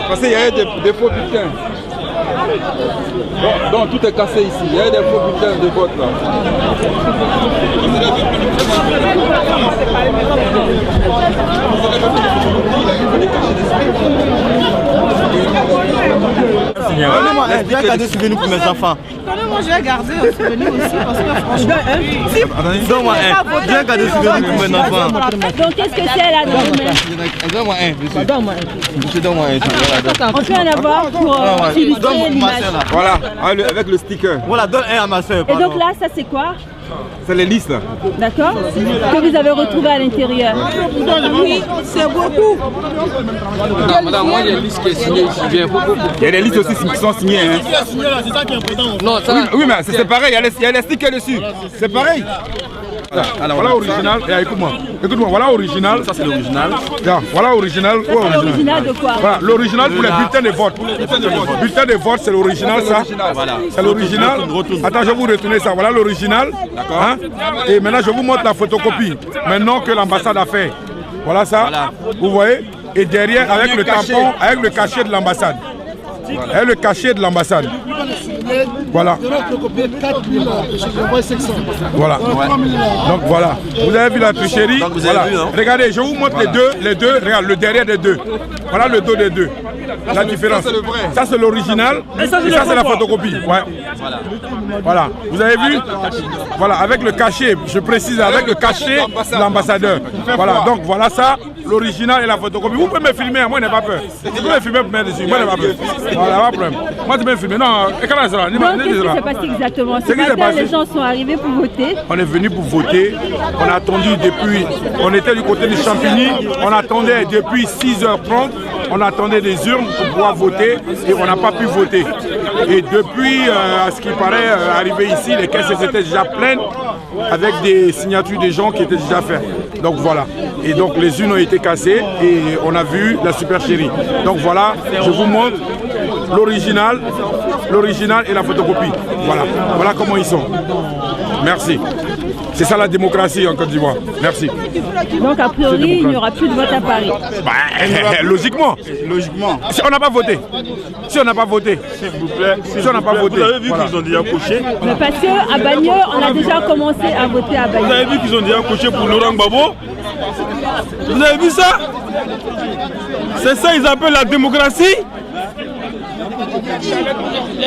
Parce qu'il y a des faux bulletins. Donc tout est cassé ici. Il y a des faux bulletins de vote là. J'ai gardé des souvenirs pour mes enfants. Moi je vais garder un souvenir aussi parce que franchement. Donne-moi un. J'ai gardé des souvenirs pour mes enfants. Donc qu'est-ce que c'est là dans le main? Donne-moi un, monsieur. Donne-moi un. Monsieur, donne-moi un. On peut en avoir pour illustrer l'image. Voilà, avec le sticker. Voilà, donne un à ma soeur. Et donc là, ça c'est quoi? C'est les listes là. D'accord? Que vous avez retrouvé à l'intérieur. Oui, c'est beaucoup. Madame, moi il y a une liste qui est signée ici. Il y a des listes aussi qui sont signées. Hein. C'est ça qui est important. Non, ça... oui, mais c'est pareil, il y a les stickers dessus. C'est pareil. Voilà original. Écoute-moi, voilà original. Ça c'est l'original. Voilà original. L'original de quoi? Voilà, l'original pour les bulletins de vote. Bulletin de vote, c'est l'original ça. C'est l'original. Attends, je vais vous retourner ça. Voilà l'original. Hein? Et maintenant je vous montre la photocopie. Maintenant que l'ambassade a fait. Voilà ça. Vous voyez? Et derrière avec le tampon, avec le cachet de l'ambassade. Avec le cachet de l'ambassade. Voilà. Voilà. Donc voilà. Vous avez vu la tricherie. Voilà. Regardez, je vous montre les deux. Regarde, le derrière des deux. Voilà le dos des deux. La différence. Ça c'est l'original. Et ça c'est la photocopie. Ouais. Voilà. Vous avez vu? Voilà, avec le cachet, je précise, avec le cachet de l'ambassadeur. Voilà, donc voilà ça, l'original et la photocopie. Vous pouvez me filmer, moi je n'ai pas peur. Vous pouvez me filmer pour mettre dessus, moi je n'ai pas peur. Voilà, pas de problème. Moi tu peux me filmer. Non, et comment ça va? Donc qu'est-ce qui s'est passé exactement? Ce matin, les gens sont arrivés pour voter. On est venu pour voter. On a attendu depuis, on était du côté du Champigny, on attendait depuis 6h30. On attendait des urnes pour pouvoir voter et on n'a pas pu voter. Et depuis, à ce qui paraît, arrivé ici, les caisses étaient déjà pleines avec des signatures des gens qui étaient déjà faits. Donc voilà. Et donc les urnes ont été cassées et on a vu la supercherie. Donc voilà, je vous montre l'original et la photocopie. Voilà, voilà comment ils sont. Merci. C'est ça la démocratie en Côte d'Ivoire. Merci. Donc a priori, il n'y aura plus de vote à Paris. Bah, logiquement. Si on n'a pas voté. Si on n'a pas voté. S'il vous plaît. Si on n'a pas voté. Vous avez vu qu'ils ont déjà coché. Mais parce qu'à Bagneux, on a déjà commencé à voter à Bagneux. Vous avez vu qu'ils ont déjà coché pour Laurent Gbagbo? Vous avez vu ça? C'est ça ils appellent la démocratie?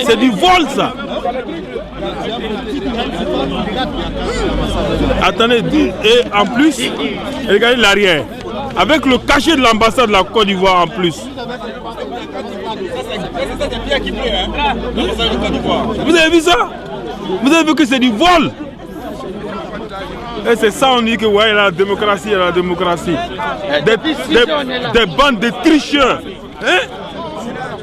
C'est du vol ça. Attendez, et en plus, regardez l'arrière. Avec le cachet de l'ambassade de la Côte d'Ivoire en plus. Vous avez vu ça? Vous avez vu que c'est du vol? Et c'est ça on dit que ouais, la démocratie, la démocratie. Des bandes de tricheurs. Hein?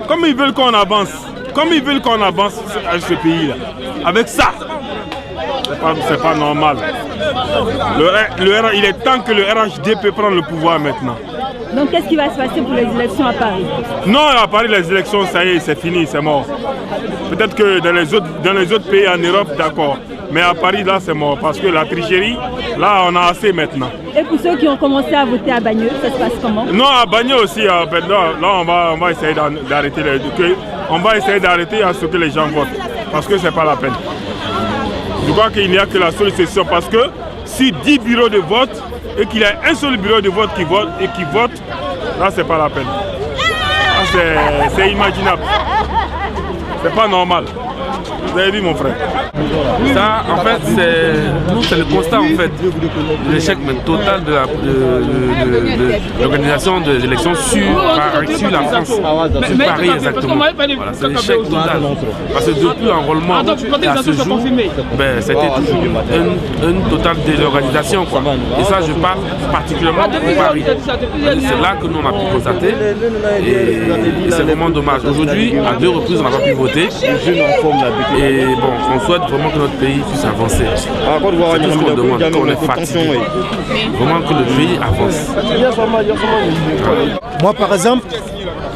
Comme ils veulent qu'on avance. Comme ils veulent qu'on avance avec ce pays-là. Avec ça. C'est pas normal. Il est temps que le RHDP prenne le pouvoir maintenant. Donc qu'est-ce qui va se passer pour les élections à Paris? Non, à Paris, les élections, ça y est, c'est fini, c'est mort. Peut-être que dans les autres pays en Europe, d'accord. Mais à Paris, là, c'est mort. Parce que la tricherie, là, on a assez maintenant. Et pour ceux qui ont commencé à voter à Bagneux, ça se passe comment? Non, à Bagneux aussi, là, on va essayer d'arrêter on va essayer d'arrêter à ce que les gens votent. Parce que c'est pas la peine. Je crois qu'il n'y a que la solution. Parce que si 10 bureaux de vote et qu'il y a un seul bureau de vote qui vote, là, c'est pas la peine. C'est inimaginable. C'est pas normal. Vous avez vu mon frère? Ça, en fait, c'est le constat en fait de l'échec total de l'organisation des élections sur la France, sur Paris exactement. Voilà, c'est l'échec total. Parce que depuis l'enrôlement à ce jour, c'était toujours une totale désorganisation. Et ça, je parle particulièrement pour Paris. C'est là que nous on a pu constater et c'est vraiment dommage. Aujourd'hui, à 2 reprises, on n'a pas pu voter. Et bon, on souhaite vraiment que notre pays puisse avancer. C'est tout ce qu'on demande, qu'on est fatigué. Vraiment que le pays avance. Moi par exemple,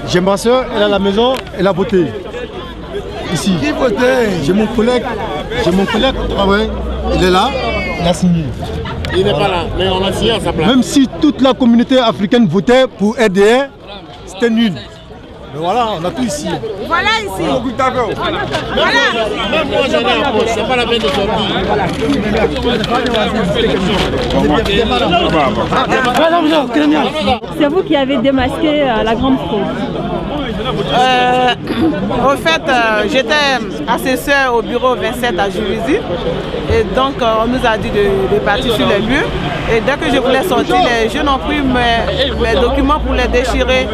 j'ai ma soeur, elle est à la maison, elle a voté. Ici. Qui votait? J'ai mon collègue qui travaille, il est là, il a signé. Il n'est pas là, mais on a signé à sa place. Même si toute la communauté africaine votait pour RDR, c'était nul. Mais voilà, on a tout ici. Voilà ici. Voilà. Même moi j'en ai en poche, c'est pas la peine de sortir. C'est vous qui avez démasqué la grande fraude. Au fait, j'étais assesseur au bureau 27 à Juvisy et donc on nous a dit de partir sur les lieux. Et dès que je voulais sortir, les jeunes ont pris mes documents pour les déchirer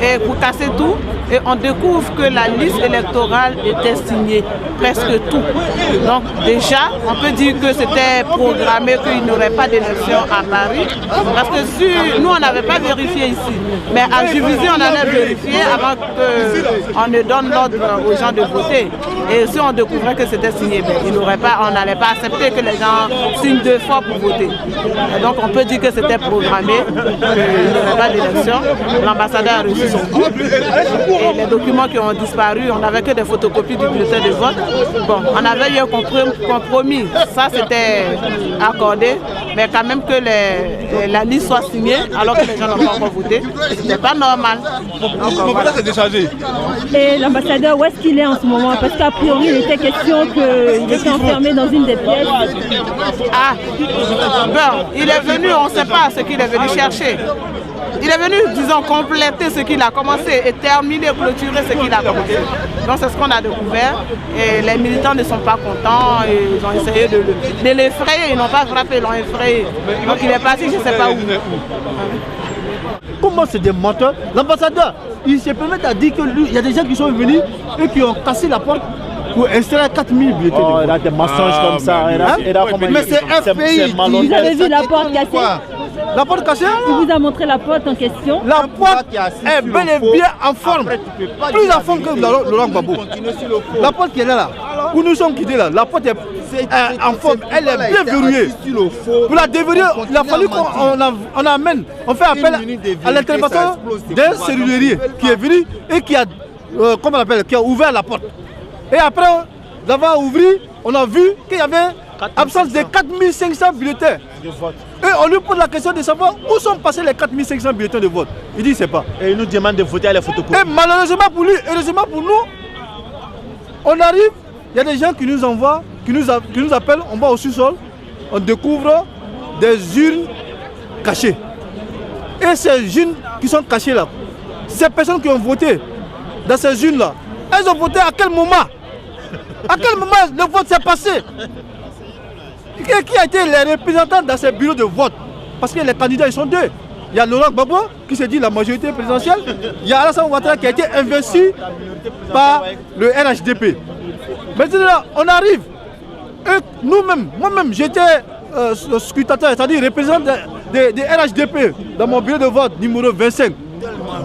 et pour casser tout. Et on découvre que la liste électorale était signée, presque tout. Donc déjà, on peut dire que c'était programmé qu'il n'y aurait pas d'élection à Paris. Parce que nous, on n'avait pas vérifié ici. Mais à Juvisy, on allait vérifier avant qu'on ne donne l'ordre aux gens de voter. Et si on découvrait que c'était signé, on n'allait pas accepter que les gens signent 2 fois pour voter. Et donc on peut dire que c'était programmé, qu'il n'y aurait pas d'élection. L'ambassadeur a reçu son coup. Et les documents qui ont disparu, on n'avait que des photocopies du bulletin de vote. Bon, on avait eu un compromis, ça c'était accordé, mais quand même que la liste soit signée alors que les gens n'ont pas encore voté, c'était pas normal. Voilà, c'est déchargé. Et l'ambassadeur, où est-ce qu'il est en ce moment? Parce qu'à priori, il était question qu'il était enfermé dans une des pièces. Ah, bon, il est venu, on ne sait pas ce qu'il est venu chercher. Il est venu, disons, compléter ce qu'il a commencé et terminer, clôturer ce qu'il a commencé. Donc c'est ce qu'on a découvert. Et les militants ne sont pas contents. Et ils ont essayé de l'effrayer. Ils n'ont pas frappé, ils l'ont effrayé. Donc il est parti, je ne sais pas où. Comment c'est des menteurs? L'ambassadeur, il se permet à dire qu'il y a des gens qui sont venus et qui ont cassé la porte pour installer 4000 bulletins. Oh, il a des mensonges comme ça. Mais c'est un pays. Vous avez vu la porte cassée? La porte cassée? Il vous a montré la porte en question? La porte est bel et bien en forme. Plus en forme que Laurent Gbagbo. La porte qui est là, où nous sommes quittés là, la porte est en forme, elle est bien verrouillée. Pour la déverrouiller, il a fallu qu'on amène, on fait appel à l'intervention d'un serrurier qui est venu et qui a, comment on appelle, qui a ouvert la porte. Et après d'avoir ouvert, on a vu qu'il y avait absence de 4500 bulletins. Et on lui pose la question de savoir où sont passés les 4500 bulletins de vote. Il dit c'est pas. Et il nous demande de voter à la photocopies. Et malheureusement pour lui, heureusement pour nous, on arrive, il y a des gens qui nous envoient, qui nous appellent, on va au sous-sol, on découvre des urnes cachées. Et ces urnes qui sont cachées là, ces personnes qui ont voté dans ces urnes là, elles ont voté à quel moment? À quel moment le vote s'est passé? Qui a été les représentants dans ces bureaux de vote? Parce que les candidats ils sont deux. Il y a Laurent Gbagbo qui se dit la majorité présidentielle. Il y a Alassane Ouattara qui a été investi par le RHDP. Maintenant on arrive. Et nous-mêmes, moi-même j'étais scrutateur, c'est-à-dire représentant des RHDP dans mon bureau de vote numéro 25.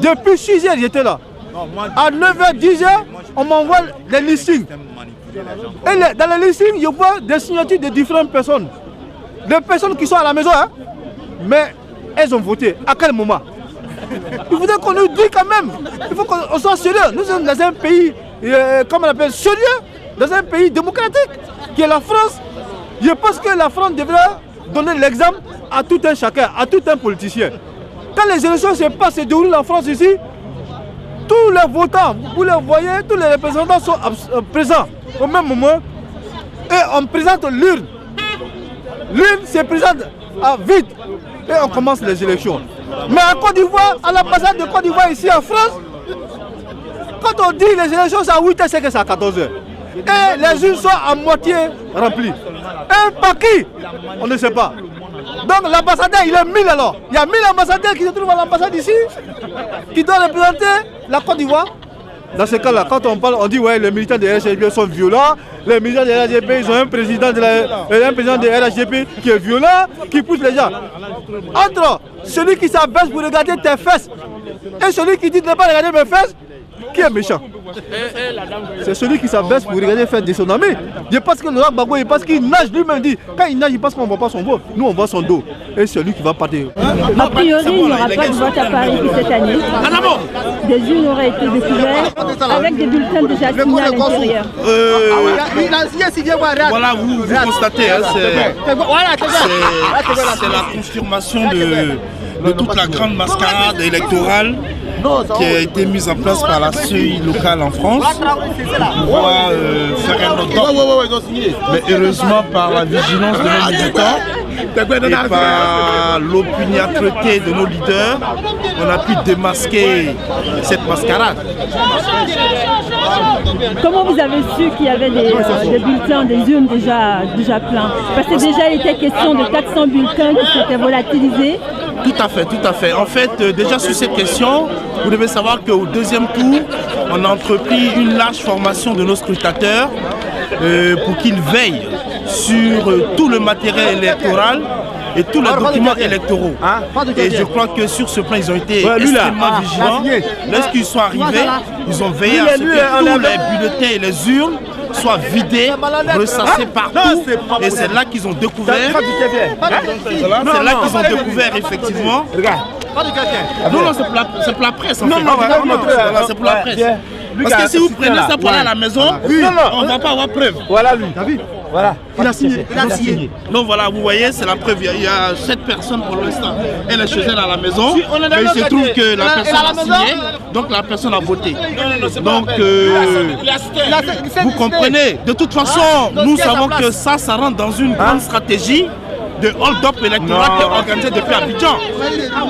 Depuis 6 heures j'étais là. À 9h, 10h, on m'envoie les listings. Et dans les listings, je vois des signatures de différentes personnes. Des personnes qui sont à la maison, hein, mais elles ont voté. À quel moment? Il faudrait qu'on nous dise quand même. Il faut qu'on soit sérieux. Nous sommes dans un pays, comment on appelle, sérieux, dans un pays démocratique, qui est la France. Je pense que la France devrait donner l'exemple à tout un chacun, à tout un politicien. Quand les élections se passent et déroulent en France ici, tous les votants, vous les voyez, tous les représentants sont présents au même moment et on présente l'urne. L'urne se présente vite et on commence les élections. Mais en Côte d'Ivoire, à l'ambassade de Côte d'Ivoire ici en France, quand on dit les élections c'est à 8h, c'est que c'est à 14h. Et les urnes sont à moitié remplies. Et par qui? On ne sait pas. Donc l'ambassadeur il est 1000 alors. Il y a 1000 ambassadeurs qui se trouvent à l'ambassade ici, qui doivent représenter la Côte d'Ivoire. Dans ce cas-là, quand on parle, on dit ouais les militants de RHDP sont violents, les militants de RHDP ils ont un président de RHDP qui est violent, qui pousse les gens. Entre celui qui s'abaisse pour regarder tes fesses et celui qui dit de ne pas regarder mes fesses, qui est méchant? C'est celui qui s'abaisse pour regarder faire de son ami. Je pense que Laurent Gbagbo, il pense qu'il nage lui-même dit. Quand il nage, il pense qu'on ne voit pas son dos. Nous, on voit son dos. Et c'est lui qui va partir. A priori, il n'y aura pas de vote à Paris cette année. des urnes auraient été découvertes avec des bulletins déjà signés à l'intérieur. Voilà, vous constatez, hein, c'est la confirmation de toute la grande mascarade électorale qui a été mise en place par la CEI locale en France pour pouvoir faire un autre. Mais heureusement, par la vigilance de nos militants et par l'opiniâtreté de nos leaders, on a pu démasquer cette mascarade. Comment vous avez su qu'il y avait des bulletins, des urnes déjà pleins? Parce que déjà il était question de 400 bulletins qui s'étaient volatilisés. Tout à fait. En fait, déjà sur cette question, vous devez savoir qu'au deuxième tour, on a entrepris une large formation de nos scrutateurs pour qu'ils veillent sur tout le matériel électoral et tous les documents électoraux. Et je crois que sur ce plan, ils ont été extrêmement vigilants. Lorsqu'ils sont arrivés, ils ont veillé à ce que tous les bulletins et les urnes soient vidés, ressassés partout. Et c'est là qu'ils ont découvert. C'est là qu'ils ont découvert effectivement. Non, c'est pour la presse en fait. C'est pour la presse. Parce que si vous prenez ça pour aller à la maison, on ne va pas avoir preuve. Voilà lui, t'as vu? Voilà, il a signé. Donc voilà, vous voyez, c'est la preuve. Il y a 7 personnes pour l'instant. Elle est chez elle à la maison. Mais il se trouve que la personne a signé, donc la personne a voté. Donc vous comprenez. De toute façon, nous savons que ça rentre dans une grande stratégie de hold-up électoral qui est organisé depuis Abidjan.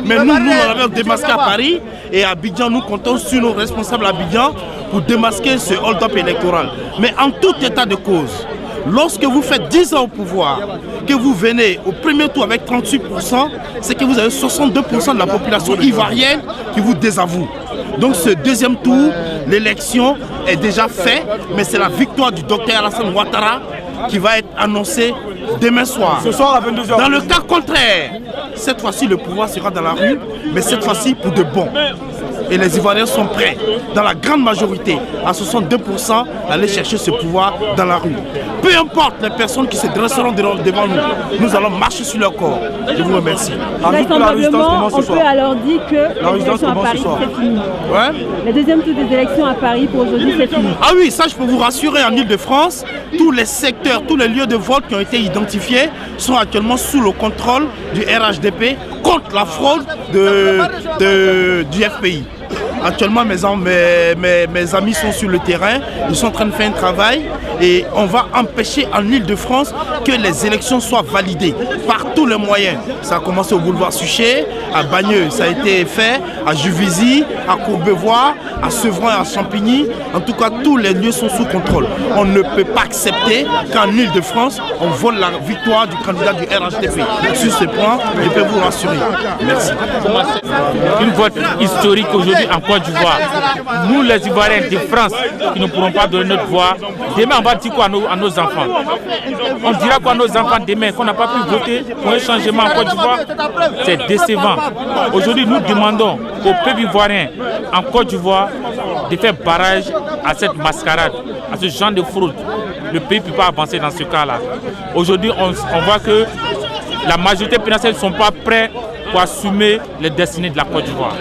Mais nous on avait démasqué à Paris et à Abidjan, nous comptons sur nos responsables à Abidjan pour démasquer ce hold-up électoral. Mais en tout état de cause, lorsque vous faites 10 ans au pouvoir, que vous venez au premier tour avec 38%, c'est que vous avez 62% de la population ivoirienne qui vous désavoue. Donc ce deuxième tour, l'élection est déjà faite, mais c'est la victoire du docteur Alassane Ouattara qui va être annoncée demain soir. Ce soir à 22h. Dans le cas contraire, cette fois-ci le pouvoir sera dans la rue, mais cette fois-ci pour de bon. Et les Ivoiriens sont prêts, dans la grande majorité, à 62%, à aller chercher ce pouvoir dans la rue. Peu importe les personnes qui se dresseront devant nous, nous allons marcher sur leur corps. Je vous remercie. Vraisemblablement, on peut alors dire que les élections à Paris, c'est fini. Le deuxième tour des élections à Paris, pour aujourd'hui, c'est fini. Ah oui, ça je peux vous rassurer, en Ile-de-France, tous les secteurs, tous les lieux de vote qui ont été identifiés sont actuellement sous le contrôle du RHDP contre la fraude du FPI. Actuellement, mes amis sont sur le terrain, ils sont en train de faire un travail et on va empêcher en Ile-de-France que les élections soient validées par tous les moyens. Ça a commencé au boulevard Suchet, à Bagneux, ça a été fait, à Juvisy, à Courbevoie, à Sevran et à Champigny. En tout cas, tous les lieux sont sous contrôle. On ne peut pas accepter qu'en Ile-de-France, on vole la victoire du candidat du RHDP. Sur ce point, je peux vous rassurer. Merci. Une vote historique aujourd'hui en Côte d'Ivoire. Nous, les Ivoiriens de France, qui ne pourrons pas donner notre voix, demain on va dire quoi à nos enfants? On dira quoi à nos enfants demain qu'on n'a pas pu voter pour un changement en Côte d'Ivoire? C'est décevant. Aujourd'hui, nous demandons au peuple ivoirien en Côte d'Ivoire de faire barrage à cette mascarade, à ce genre de fraude. Le pays ne peut pas avancer dans ce cas-là. Aujourd'hui, on voit que la majorité présidentielle ne sont pas prêts pour assumer les destinées de la Côte d'Ivoire.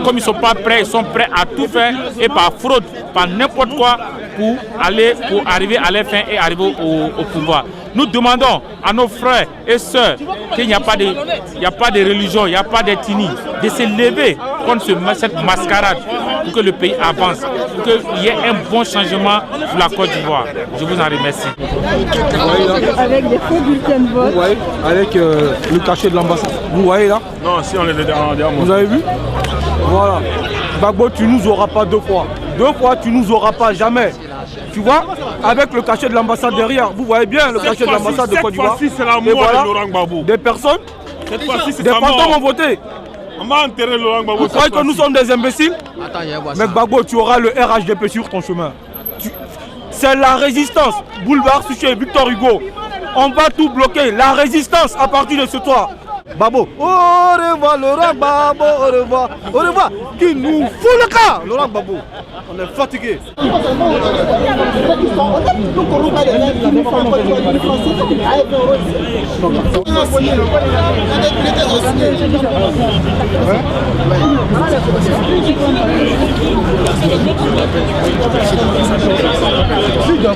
Comme ils ne sont pas prêts, ils sont prêts à tout faire et par fraude, par n'importe quoi pour arriver à leur fin et arriver au pouvoir. Nous demandons à nos frères et sœurs qu'il n'y a pas de religion, il n'y a pas d'ethnie, de se lever contre cette mascarade pour que le pays avance, pour qu'il y ait un bon changement pour la Côte d'Ivoire. Je vous en remercie. Avec des faux bulletins de vote. Ouais, avec le cachet de l'ambassade. Vous voyez là? Non, si on est derrière moi. Vous avez vu? Voilà. Gbagbo, tu nous auras pas 2 fois. 2 fois, tu nous auras pas, jamais. Tu vois, avec le cachet de l'ambassade derrière, vous voyez bien le cachet de l'ambassade de Côte d'Ivoire. Cette fois-ci, c'est la mort de Laurent Gbagbo. Des personnes, cette fois-ci, c'est des fantômes ont voté. On va enterrer Laurent Gbagbo. Vous croyez que nous sommes des imbéciles? Mais Gbagbo, tu auras le RHDP sur ton chemin. C'est la résistance. Boulevard Suchet, Victor Hugo. On va tout bloquer. La résistance à partir de ce soir. Babo, au revoir Laurent Gbagbo, au revoir, qui nous fout le cas, Laurent Gbagbo. On est fatigué.